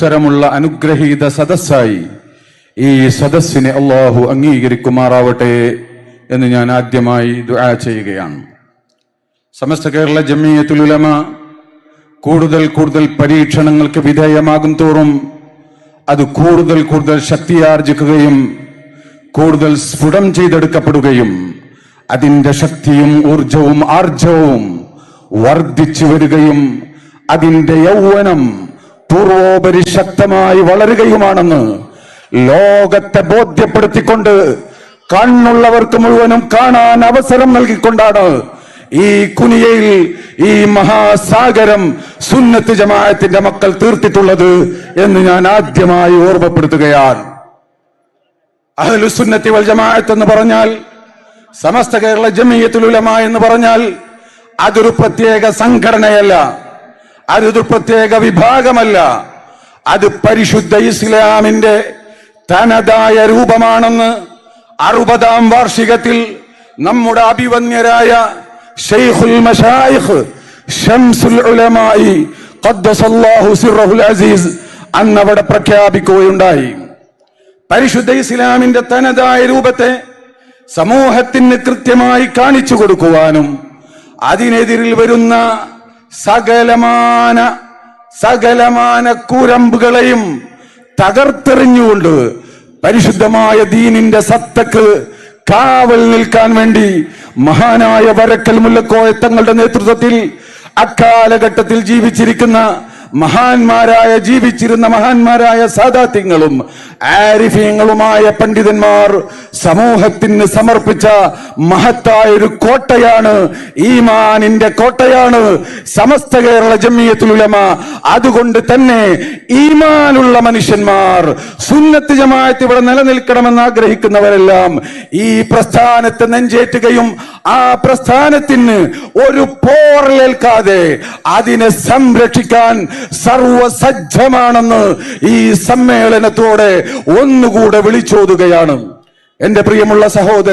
ഉത്തരമുള്ള അനുഗ്രഹീത സദസ്സായി ഈ സദസ്സിനെ അല്ലാഹു അംഗീകരിക്കുമാറാവട്ടെ എന്ന് ഞാൻ ആദ്യമായി ദുആ ചെയ്യുകയാണ്. സമസ്ത കേരള ജംഇയ്യത്തുൽ ഉലമ കൂടുതൽ കൂടുതൽ പരീക്ഷണങ്ങൾക്ക് വിധേയമാകും തോറും അത് കൂടുതൽ ശക്തിയാർജിക്കുകയും കൂടുതൽ സ്ഫുടം ചെയ്തെടുക്കപ്പെടുകയും അതിന്റെ ശക്തിയും ഊർജവും ആർജവും വർദ്ധിച്ചു വരികയും അതിന്റെ യൗവനം പൂർവോപരി ശക്തമായി വളരുകയുമാണെന്ന് ലോകത്തെ ബോധ്യപ്പെടുത്തിക്കൊണ്ട് കണ്ണുള്ളവർക്ക് മുഴുവനും കാണാൻ അവസരം നൽകിക്കൊണ്ടാണ് ഈ കുനിയയിൽ ഈ മഹാസാഗരം സുന്നത്ത് ജമാഅത്തിന്റെ മക്കൾ തീർത്തിട്ടുള്ളത് എന്ന് ഞാൻ ആദ്യമായി ഓർമ്മപ്പെടുത്തുകയാണ്. അഹ്ലുസ് സുന്നത്തി വൽ ജമാഅത്ത് എന്ന് പറഞ്ഞാൽ, സമസ്ത കേരള ജംഇയ്യത്തുൽ ഉലമ എന്ന് പറഞ്ഞാൽ അതൊരു പ്രത്യേക സംഘടനയല്ല, അതൊരു പ്രത്യേക വിഭാഗമല്ല, അത് പരിശുദ്ധ ഇസ്ലാമിന്റെ തനതായ രൂപമാണെന്ന് 60ാം വാർഷികത്തിൽ നമ്മുടെ അഭിവന്യരായ ശൈഖുൽ മശായിഖ് ശംസുൽ ഉലമായി ഖദ്ദസല്ലാഹു സിർറഹുൽ അസീസ് അന്നവിടെ പ്രഖ്യാപിക്കുകയുണ്ടായി. പരിശുദ്ധ ഇസ്ലാമിന്റെ തനതായ രൂപത്തെ സമൂഹത്തിന് കൃത്യമായി കാണിച്ചു കൊടുക്കുവാനും അതിനെതിരിൽ വരുന്ന സകലമാന കൂരമ്പുകളെയും തകർത്തെറിഞ്ഞുകൊണ്ട് പരിശുദ്ധമായ ദീനിന്റെ സത്തക്ക് കാവൽ നിൽക്കാൻ വേണ്ടി മഹാനായ വരക്കൽ മുല്ലക്കോയ തങ്ങളുടെ നേതൃത്വത്തിൽ അക്കാലഘട്ടത്തിൽ ജീവിച്ചിരുന്ന മഹാന്മാരായ സാദാത്യങ്ങളും ആരിഫീങ്ങളുമായ പണ്ഡിതന്മാർ സമൂഹത്തിന് സമർപ്പിച്ച മഹത്തായ ഒരു കോട്ടയാണ്, ഈമാനിന്റെ കോട്ടയാണ് സമസ്ത കേരള ജംഇയ്യത്തുൽ ഉലമ. അതുകൊണ്ട് തന്നെ ഈമാനുള്ള മനുഷ്യന്മാർ, സുന്നത്ത് ജമാഅത്ത് ഇവിടെ നിലനിൽക്കണമെന്ന് ആഗ്രഹിക്കുന്നവരെല്ലാം ഈ പ്രസ്ഥാനത്തെ നെഞ്ചേറ്റുകയും ആ പ്രസ്ഥാനത്തിന് ഒരു പോറലേൽക്കാതെ അതിനെ സംരക്ഷിക്കാൻ സർവസജ്ജമാണെന്ന് ഈ സമ്മേളനത്തോടെ ഒന്നുകൂടെ വിളിച്ചോതുകയാണ്. എന്റെ പ്രിയമുള്ള സഹോദരൻ,